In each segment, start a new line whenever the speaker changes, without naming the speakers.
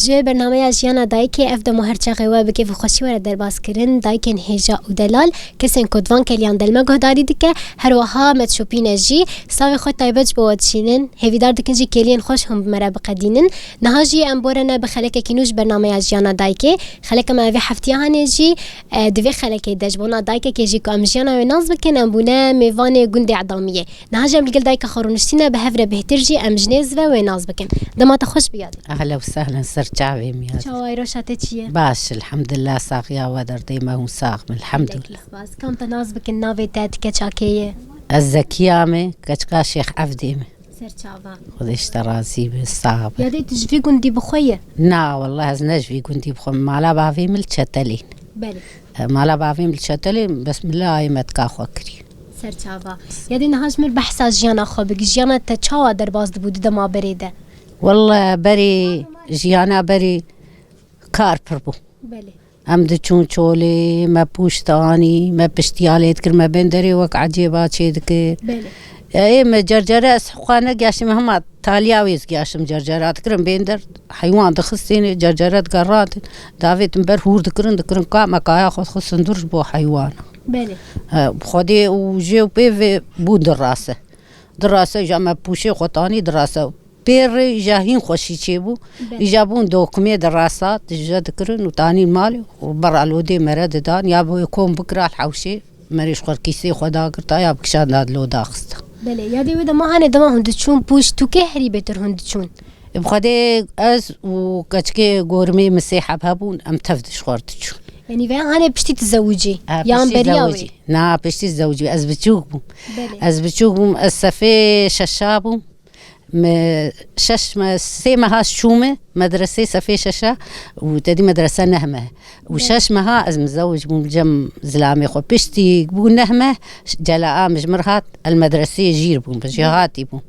جه برنامه جیانا دایک افدا مهرچه غوا به کیف خوشی ور در باز کردن دایکن هجا و دلال کسین کدوان کلیان دلما گهداری دیگه هر وها متشوپین جی ساوی خود تایبج بود شینن هیدار دکن جی کلیان خوش هم بمرا بقدینن نهاجی امبورنا بخلک کینوش برنامه جیانا دایک خلک ما في حفتیه هنجی دوی خلک دجبونا دایک که جی کام جیانا و ناز بکن امبونه میوان گند عدامیه نهاجم لگل دایک خورونشتینا به هفره بهترجی امجنز و ناز بکن دما تخوش بیاد.
أهلا وسهلا سرجعوي مياد.
شو روشاتي تشيه؟
باش الحمد لله ساقيا ودر ديما هو ساق من الحمد لله.
بس كم تناسبك النافي تاعك كشاكية؟
الزكيامة كشكا شيخ عفديمة.
سرچاوا.
خذش ترازي بالصعب.
يا ريت تجفي كنتي بخوية.
نا والله زنجفي كنتي بخو مالا بعفي من الشتلين.
بله.
مالا بعفي من الشتلين بس من لا يمت كاخوكري.
سرچاوا. يا دي نهاج مر بحث جيانا خابك جيانا تشاوا در باز بود دما بريده.
والله بري جيانا بري كار بربو.
بله.
ام دچون چولي ما پوشتاني ما پشتياليت كر ما بندري وك عجيبات شيدك.
بله.
اي ما جرجرة سحقانة قاشم هم تالياويز قاشم جرجرات كرم بندر حيوان دخستين جرجرات قرات دافيت مبر هور دكرن كا كايا خد صندوق بو حيوان.
بله.
خدي وجيو بي بو دراسة جامع بوشي خطاني دراسة بير جاهين خوشي تشيبو يجابون دوكمي دراسات جد كرن وتاني مالي وبرع الودي مرد دان يابو يكون بكره الحوشي مريش خور كيسي خدا قرتا ياب كشان داد لو داخست.
بله يادي ودا ما هني دما هندچون پوش تو که هری بهتر هندچون.
بخدي از وكتكي غورمي مسيحه بهبون ام تفدش خورتچون.
يعني فين هني بشتي تزوجي يام برياوي.
نا بشتي تزوجي از بتشوكبو. از بتشوكبو السفي ششابو شش ما سيمها شومة مدرسة سفي ششة وتدي مدرسة نهمة وشش مها از مزوج بوم زلامي خو بشتي بو نهمة جلاء مجمرهات المدرسة جير بوم بجهاتي بوم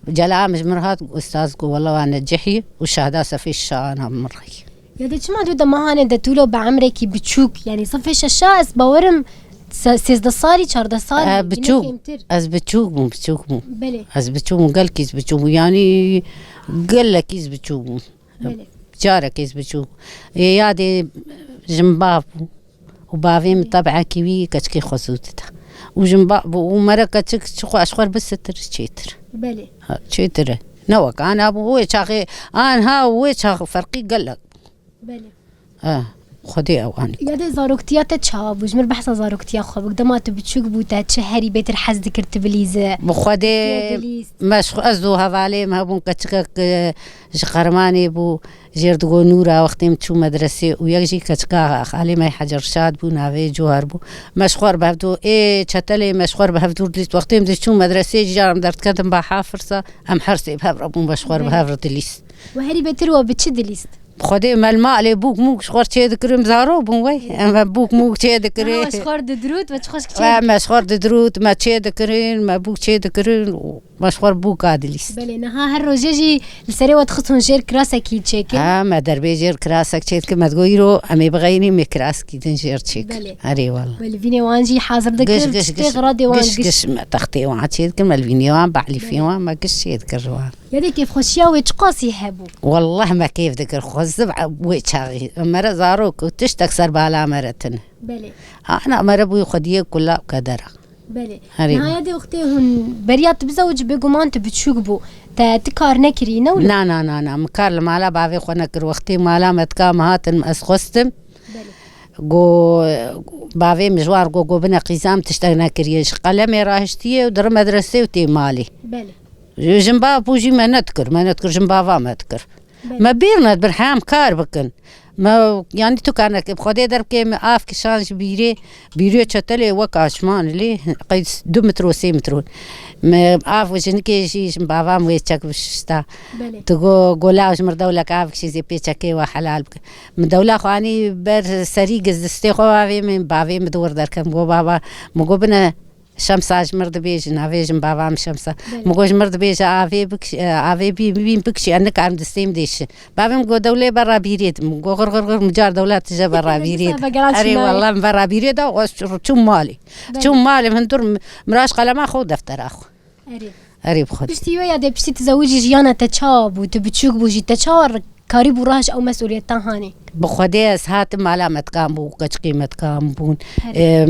جلاء مجمرهات أستاذ قو والله أنا جحي وشهادة سفي الشانة مرخي.
يا دي شو ما دودا ما هني دتولو بعمرك بتشوك يعني صفي ششة اس باورم سيزده صاري 14 صاري
بتشوك از بتشوك بو
بله
از بتشوك قال كيس بتشوك يعني قال لك كيس بتشوك
بله
جارك كيس بتشوك يا دي جنباب وبافيم طبعا كيوي كتكي خصوتها وجنباب ومره كتك شخو اشخر بس تشيتر
بله
تشيتر نوك انا ابو هو شاخي انا هو شاخ فرقي قال لك
بله
خدي اواني
يا دي زاروكتيات تشاب وجمر بحث زاروكتيا خو دما تبتشوك بوتا تشهري بيت الحز ذكرت بليزه
بخدي مش ازو هوالي ما بون كتشك قرماني بو جردو نورا وقتي متشو مدرسه ويجي كتشكا خالي ما حجر شاد بو نافي جوهر بو مشخور بهدو اي تشتلي مشخور بهدو دليت وقتي متشو مدرسه جارم درت كدم بحافرسه ام حرسي بهبربو مشخور بهبر دليس
وهري بيترو بتشدليست
خدي مال لي بوك موك شخور تشي دكرم زارو بوي اما بوك موك تشي دكري
مشخور دروت وتخش
كتير مشخور دروت ما تشي دكرين ما بوك تشي دكرين مشخور بوك عادليس
بلي نها هالروجيجي السري وتخصون جير كراسك تشيك
ما دربي جير كراسك تشيك كما تقولوا امي بغيني مكراس كي تنجير تشيك اري والله
والفيني وانجي حاضر دكر تغرادي
وانجش ما تختي وان تشيك كما الفيني وان بعلي في وان ما كش يذكر وان
يا كيف خشيا وتقاسي هبو
والله ما كيف ذكر خزب ويتشاغي مرة زاروك وتشتكسر بالا مرتن
بلي
انا مرة بو خديه كلها قدره
بلي نهاية دي اختي هون بريات بزوج بيقومان تبتشوك بو تكار نكرينا ولا
نا مكار المالا بافي خو نكر وقتي مالا متكا مهاتن اسخستم جو بافي مجوار جو بنا قيزام تشتغنا كريش قلمي راهشتيه ودر مدرسه وتي مالي
بلي
جنبا بوجي ما نذكر جنبا ما اذكر ما بيرنا برحام كار بكن ما يعني تو كان بخدي درب كي عاف كشانج بيري تشتلي وكاشمان لي قيد 2 متر و 3 متر ما عاف وجنكي شي بابا مو يتشك بشتا تقو قولاش مردولا عاف شي زي بيتشكي وحلال مدولا خواني بر سريق زستيخو من بافي مدور دركم بابا مغوبنا شمساج مرد بيج نافيج بابا شمسة مغوج مرد بيج عافي بين بكشي أنك عم دستيم ديش بابا مغو دولة برا بيريد مغو غر مجار دولة تجا برا بيريد أري والله برا بيريد شو مالي من دور مراش قلما خو دفتر أخو أري بخد
بشتي ويا دي بشتي تزوجي جيانا تشاب وتبتشوك بوجي تشار كاري براج أو مسؤولية هاني
بخودي هات مالامت كان بو كش قيمة كان بون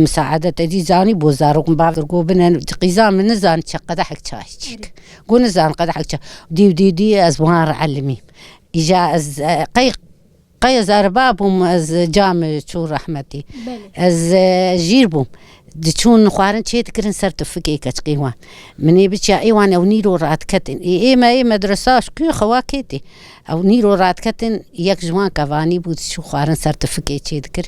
مساعدة تدي زاني بوزارك بعض الجوبنا قيزان من زان شقة حك شايك قون زان قد حك دي أزوار علمي إجا از قي زربابهم از جام شو رحمتي از جيربهم دشون خوارن شيء تكرن صرت فكي كتقيوان مني بتشا ايوان او نيرو رات كتن اي ما اي مدرسه كي خواكيتي او نيرو رات كتن يك جوان كافاني بود شو خوارن صرت فكي شيء تكر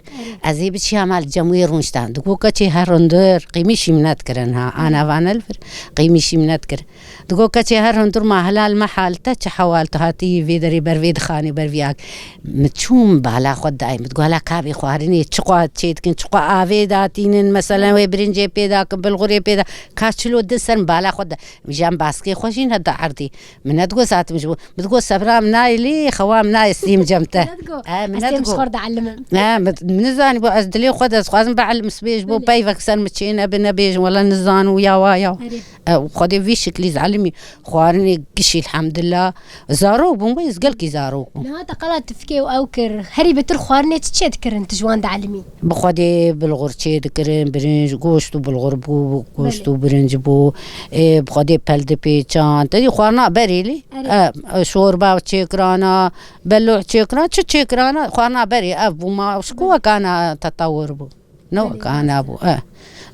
ازي بتشا مال جموير ونشتان دكو كتي هرندر قيمشي منات كرنها انا فانلفر قيمشي منات كر دكو كتي هرندر ما هلال محل تش حوالت هاتي في دري برفيد خاني برفياك متشوم بالا خد دايم تقول لك كابي خوارني تشقات شيء تكن تشقا افيداتين مثلا برنجي بيدا بالغوري بيدا كاشلو دسن بالا خد مجام باسكي خوشين هدا عرضي من تقول ساعات مجبو بتقول صبرا مناي لي خوام ناي سيم جمته
من تقول خرد علم
من زاني بو ازدلي خد خازم بعلم سبيج بو بايفك سن متشينا بنبيج ولا نزان ويا وايا خدي في شكل علمي خوارني قشي الحمد لله زارو بو يزقل كي زارو
لا تقلت تفكي اوكر هري بتر خوارني تشذكر انت جوان علمي
بخدي بالغور تشذكر برنج گوشت و بلغور بو گوشت و برنج بو بخدي پلد پیچان تدی خوارنا بریلی شوربا چکرانا بلوع چکرانا چکرانا خوارنا بری ابو ما شكو كان تطور بو نو كان ابو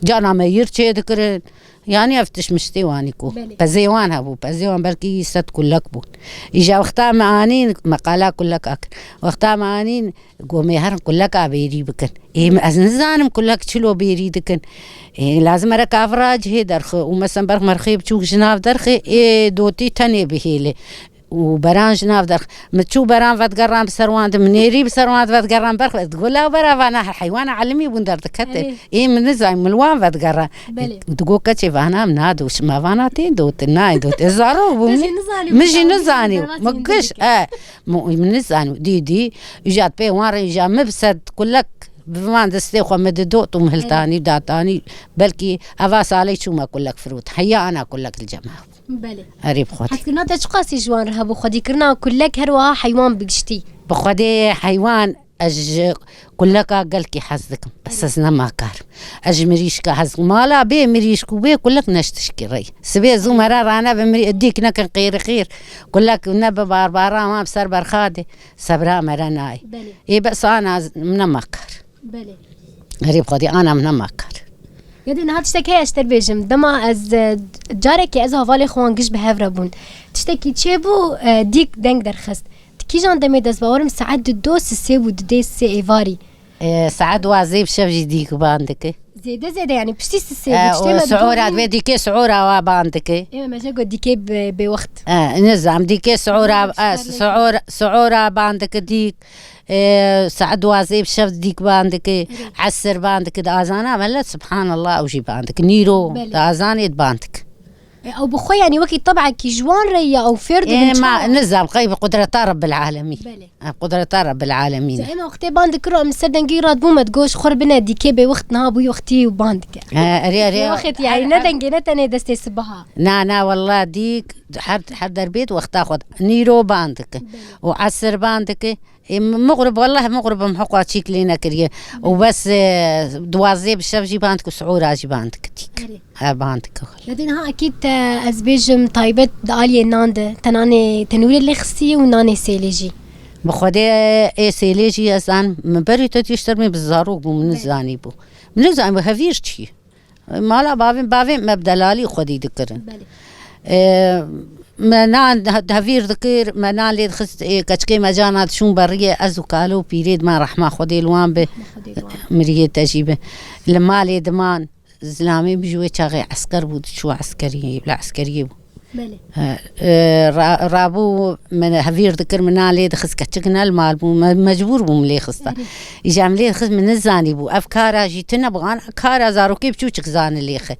جانا مير چذكر يعني افتش مشتيوانيكو بزيوان هبو بزيوان بركي ست كلك بو اجا وقتا معانين مقالا كلك اكل وقتا معانين قومي هرن كلك بيري بكن ايه ازنزانم كلك تشلو بيري دكن إيه لازم رك افراج هي درخ ومثلا برخ مرخيب تشوك جناف درخ ايه دوتي تاني بهيله وبران جناف درخ متشو بران فتقران بسروان منيري بسروان فتقران برخ تقول لا برا انا حيوان علمي بندر تكتل ايه من زي ملوان فتقران تقول كتشي فانا منادو ما فانا تين دوت الناي دوت الزارو مجي نزاني مقش من نزاني دي اجات بي وان اجا مبسد كلك بمان دستي خو مددوت ومهلتاني داتاني بلكي افاس علي شو ما كلك فروت حيا انا كلك الجماعه
بله
قريب خدي
حكينا تشقاسي جوان رهبو خدي كرنا كلك هروا حيوان بقشتي
بخدي حيوان اج كلك قالكي حزك بس اسنا ما كار اج مريشك حزك مالا بي مريشكو بي كلك نشتشكي ري سبي زو مرار انا بمري اديك نكن قير كلك نب باربارا ما بسر برخادي صبرا مرناي اي بس انا من ما كار
بله
قريب خدي انا من ما كار
يدي نهار تشتكي اشتر بيجم دما از جارك از هوالي خوان قش بهفربون تشتكي تشيبو ديك دنگ درخست كي جان دمي دز باورم ساعات دو سي و دي سي ايفاري
ساعات وازيب شفجي ديك باندك
زيادة يعني بشتي سي
سعورات بديكي سعورة باندك
ايه ما جاكو ديكي بوقت
نزام ديكي سعورة باندك ديك سعد وازيب شفت ديك باندك عسر باندك دازانا ملت سبحان الله اوجي باندك نيرو دازاني باندك
او بخوي يعني وكي طبعا كي جوان ريا او فرد
ما نزام قيب قدرة رب العالمين قدرة رب العالمين
زعما وقتي باندك رو مسدن قيرات بو ما تقوش خربنا ديكي بوقت نهابو وقتي وباندك
ري
وقت يعني ندن نتني دستي صبها
نا والله ديك حد بيت وقت اخذ نيرو باندك وعسر باندك مغرب والله مغرب محقوات شكلينا كريه وبس دوازيب الشفجي باندك وسعورة جي باندك تيك باندك
لدينا اكيد ازبيجم طيبت دالي ناند تناني تنوري اللي خصي وناني سيليجي
بخدي اي سيليجي ازان من بري تشتر من بالزاروق بو من الزاني بو من الزاني هفير شي مالا بافين مبدلالي خدي ذكرن منان هفير ذكر منان لي خست كشكي مجانات شون بريه ازو قالوا بيريد ما رحمه خدي الوان به مريه تجيبه لما لي دمان زلامي بجوي شاغي عسكر بود شو عسكري لا عسكريه
بله
رابو من هفير ذكر منان لي خست كشكنا المال بو مجبور بو ملي خسته يجام لي خست من الزاني بو افكار جيتنا بغان كارا زاروكي بشوشك زان اللي خ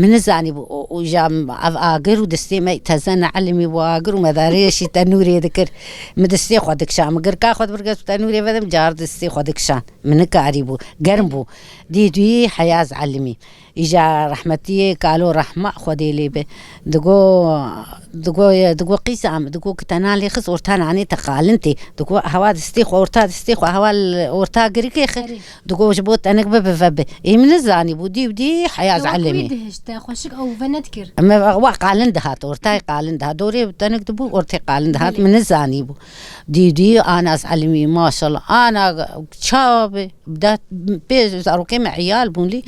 من زاني بو وجام اقر ودستي ما تزن علمي واقر ومداريش تنوري ذكر مدستي خدك شام قر كا خد برقص تنوري بدم جار دستي خدك شان من كاريبو قرنبو دي حياز علمي إجا رحمتي قالوا رحمة خدي لي به دقو قيسام دقو كتنالي خس ورتان عني تقالنتي دقو هوا دستيخ ورتا دستيخ هوا ورتا قريكي دقو جبوت أنك ببب إيه من الزاني ودي حياز علمي
دهشت خوشك أو فنذكر
أما قالن دهات ورتاي قالن دهات دوري بتنك دبو ورتي قالن دهات من الزاني بو دي أنا علمي ما شاء الله أنا شاب بدأت بيز أروكي مع عيال بونلي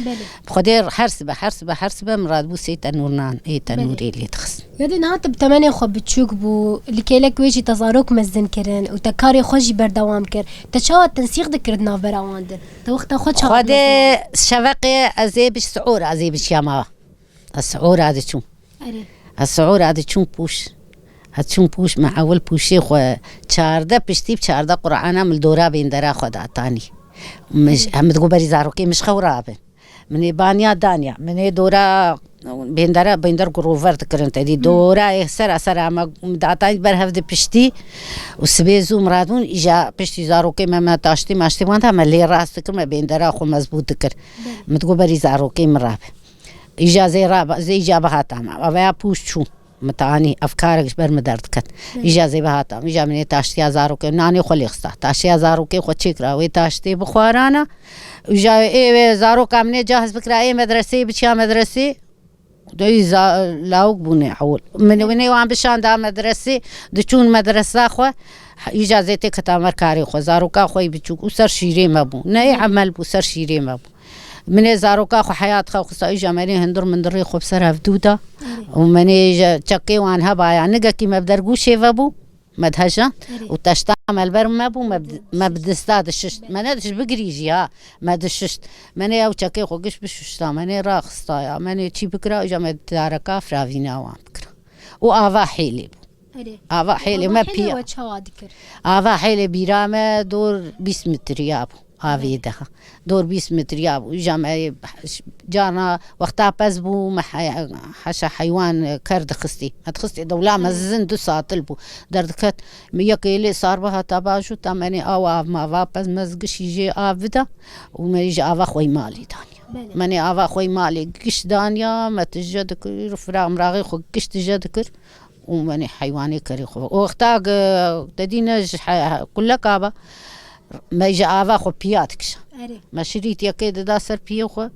بخدير حرسبة مراد بو سي تنورنان اي تنوري اللي تخص
يدي نهات بتمانية خو بتشوك بو اللي كيلك ويجي تزاروك مزن كرن وتكاري خوشي بردوام كر تشاوى التنسيق ذكر نافر اواندن توقت خد
خدي شفقي ازيبش سعور ازيبش ياما السعور هذا شو السعور هذا شو بوش هتشون بوش مع اول بوشي خو چارده بشتيب چارده قرآن مل دورا بين درا خدا تاني مش هم تقول بري زاروكي مش خورابن من بانيا دانيا من دورا بيندر جروفر تكرنت دي دورا سر ما دعتاي برهفد بشتي وسبيزو مرادون اجا بشتي زاروكي ما تاشتي ماشتي وانت ملي راس تكر ما بيندرا خو مزبوط تكر متقول بري زاروكي مراب اجا زي راب زي اجابه تمام ابا بوش شو متعني افكارك بر مدردكت اجا زي بهاتا اجا من تاشتي زاروكي ناني خليخستا تاشتي زاروكي خو تشكرا وي تاشتي بخوارانا اجا اي زاروكا من جاهز بكرا اي مدرسه بشا مدرسه دوي لاوك بوني حول من وين وعم بشان دا مدرسه دچون مدرسه خو اجازه كتامر كاري خو زاروكا خوي بچوك وسر شيري مبو ناي عمل بو سر شيري مبو من زاروكا خو حياه خو اجا مني هندر من دري خو بسر فدودا ومني تشكي وانها بايا نقكي مبدرغو شيفبو مدهجة وتشتعمل برمبو ما بدستاد الششت ما ندش بقريجي ها ما دششت مني او تشكي خو قش بششتا مني راخصتا يا مني تشي بكرا اجا مداركا فرافينا وان بكرا وآفا حيلي آفا حيلي ما بيا آفا حيلي بيرامة دور 20 متر يابو هذه دور 20 متر يابو جامع جانا وقتها بزبو حشا حيوان كرد خستي هتخستي دولا مزن دو ساعت البو دردكت ميكيلي صار بها تباجو تماني او ما فابز مزقش يجي افدا وما يجي افا خوي مالي دانيا ماني افا خوي مالي قش دانيا ما تجدك رفرا مراغي خو قش تجدكر وماني حيواني كري خو وقتها تدينا كل كابا ما يجي آفا خو بياتكش ما شريت يكيد دا سر بيوخو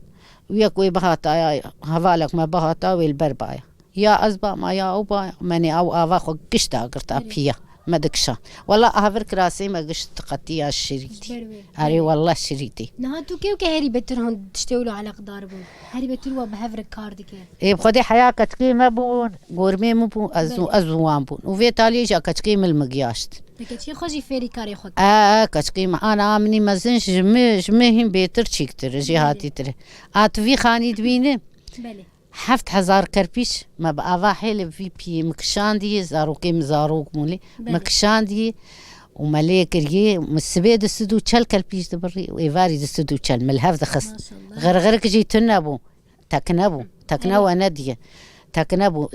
ويكوي بهاتا يا هفالك ما بهاتا والبربايا يا أزبا ما يا أوبا ماني أو آفا خو قشتا قرتا بيا ما دكشا والله أهفر كراسي ما قشت قطيا الشريتي هاري والله شريتي
نهاتو كيو كهري بترهن تشتولو على قدار بون هاري بتروا بهفر كارد كي
إيه بخدي حياة كتقيمة بون غورمي مبون أزوان بون وفي تالي جا كتقيم المقياشت
لكن شي خوشي فيري كاري خد
كتقيم أنا مني مزنش جمهم بيتر تشيكتر جهاتي تر في خاني دبينه
بله
7000 كربيش ما بقى حيل في بي مكشان دي زاروكي مزاروك مولي مكشان دي ومليكري مسبيد السدو تشل كربيش دبري ويفاري السدو تشل من الهفذ خص غيرك جيتنا ابو تكنبو نديه تكنبو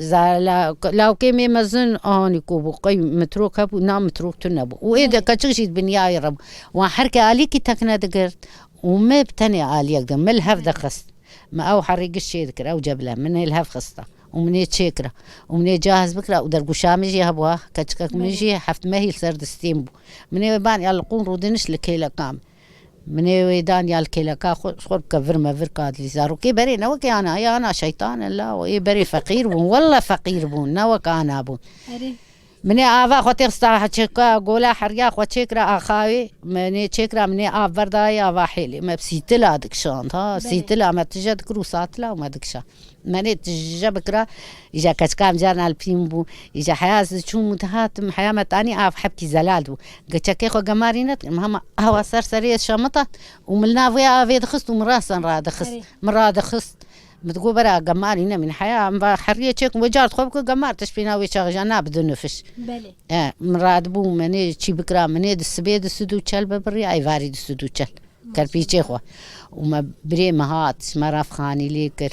لو كيمي مزن اني كوبو قي متروك ابو نام متروك تنبو واذا كتشيت بنياي رب وحركه عليكي تكنا دقرت وما بتني عليك دم الهفذ خص ما أو حريق الشيء ذكر أو جبله من الهف خسته ومن يتشكره ومن يجهز بكرة ودرجو شامجي هبوها كتشكك من يجي حفت ما هي سرد ستيمبو من يبان يالقون رودنش لكيلا كام من يدان يالكيلا كا خرب كفر ما فرقاد لي زارو كي بري نوك أنا يا أنا شيطان الله وي بري فقير بون والله فقير بون نوك أنا بون مني آفا خاطر استراحة تشكا قولا حريا خو تشكرا أخاوي مني تشكرا مني آف برداي آفا حيلي ما بسيتلا دكشان ها سيتلا ما تجد كروساتلا وما دكشا مني تجبكرا إجا كتكام جانا البيمبو إجا حياة شو متهات حياة متاني آف حبكي زلالو قتشكي خو قمارينات مهما هوا سرسرية شمطة وملنا فيها في دخست ومراسا راد خست بتقول برا قمارينا من حياة حرية شيك وجارت خوبك قمار تشبينا ويشغجانا بدون نفش
بله
مراد بو مني تشي بكرا مني السبيد السدو تشل ببري اي فاري السدو تشل كربي شيخوا وما بري مهات ما راف خاني ليكر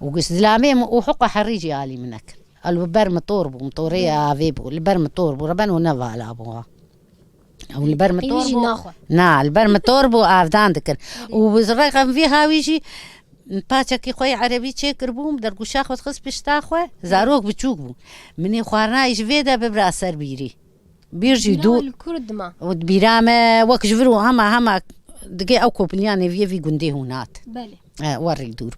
وقش زلامي وحقه حريجي علي منك البر مطوربو مطورية افيبو البر مطوربو ربنا ونفع ابوها او البر مطوربو البر مطوربو افدان دكن وبزرقم فيها ويجي باچکی خوی عربی چه کربوم در گوشه خود خس پشتا خو زاروک بچوک بو منی خوارنا ایش ویدا ببر اثر بیری بیرجی دو
الكردما
ودبيرام وك جفرو هما دقي او كوبليان في قندي هونات
بله
وري دور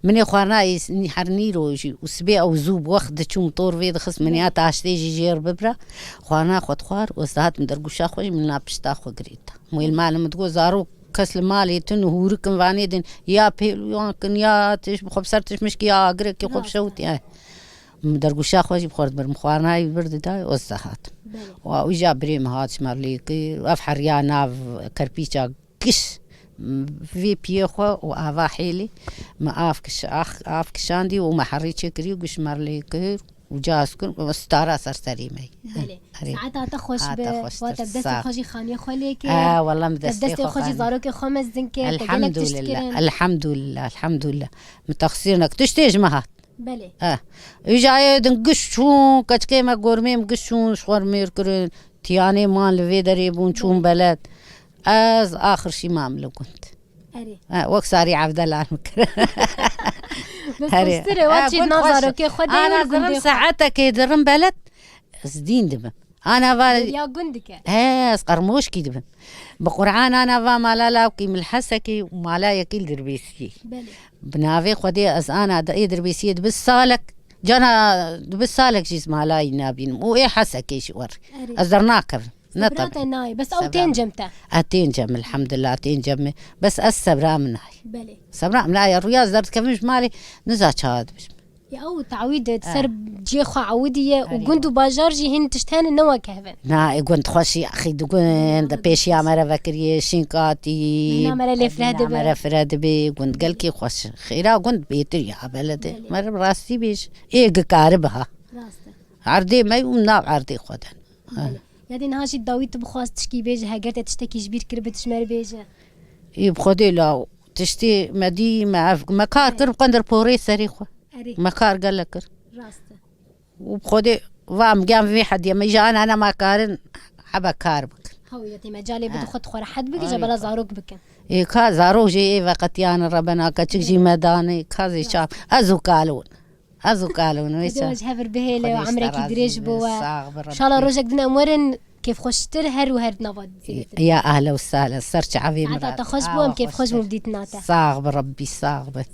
مني خوارنا نحرني روجي وسبي او زوب وخد تشوم طور في خص مني اتاشتي جير ببرا خوارنا خد خوار وزات من درغوشا خوي من لابشتا خو غريتا مو المعلم تقول زارو كسل مالي تنو هوركن فانيدن يا بيلو يمكن يا تش بخبصرتش مشكي يا غرك يخب شوتي درغوشا خوي بخورد برمخوارنا يبرد داي وزات وإجا بريم هاتش ماليكي أفحر يا ناف كربيشا كش في بيخو وآفا حيلي ما آفكش عندي وما حريتش كري وقش ماليكي وجاسكن وستارة سرسري مي
ساعتها تخوش وتبدست خوشي خانية خوليكي
والله
مدستي خوشي زاروكي خمس زنكي
الحمد لله الحمد لله متخسرنك تشتيج مهات
بله
إجاي دنقشون كتكي ما قرميم قشون شوار ميركرين تياني مان لفي دريبون شون بلد از آخر شي ما عملو كنت وقت ساري عبد الله المكر
بس خستري واتشي نظرك خدي
أنا درم ساعتها كي درم بلد زدين دبم أنا
يا قندك
قرموش كي دبم بقرآن أنا مالا وكي ملحسكي ومالا يكيل دربيسي بنافي خدي از أنا دربيسي دبس سالك جانا دبس سالك جيس مالا ينابين مو إيه حسكي شور أزرناكر
نطب ناي بس أو تنجمته
أتنجم الحمد لله أتنجم بس السبرا من هاي بلي سبرا من هاي الرياض درت كمش مالي نزات هذا بس
يا أو تعويد سرب جيخو عودية وقندو باجارجي هن تشتهن نوا كهفن
نا قند خوشي أخي دقون بيش يا مرة فكري شينكاتي
مرة لفراد بي
مرة فراد بي قند قلكي خوش خيرا قند بيتر يا بلدي مرة براسي بيش إيه قاربها
راسته
عردي ما يوم عردي خدن
يعني نهاجي الداويت تبخواست تشكي بيجه هاجرت تشتكي جبير كربت شمر بيجه
يبخدي لا تشتي مدي ما كار كرب قندر بوري سريخو ما كار قال لك
راسته
وبخدي وام قام في حد يما جان انا ما كارن حبا كاربك
هويتي مجالي بدو خد خور حد بك جبل زاروك بك
إيه كا زاروك جي إيه وقت يانا ربنا كتشجي مداني كازي شاب أزو قالون
ويش هفر بهيله وعمرك يدريج بوا إن شاء الله روجك دنا أمورن كيف خوشتر هر وهر نفض
يا أهلا وسهلا سرت عظيم
عطا تخش بوم كيف خوش مبديت ناتا
صاغب ربي صاغب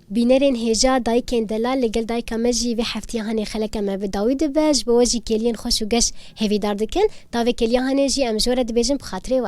بينرين هجا دايكن دلال لقل دايكا مجي في حفتي هاني خلقا ما بداوي دباج بوجي كليان خوش وقش هفي داردكن تاوي كليان هاني جي أمجورة دباجن بخاطري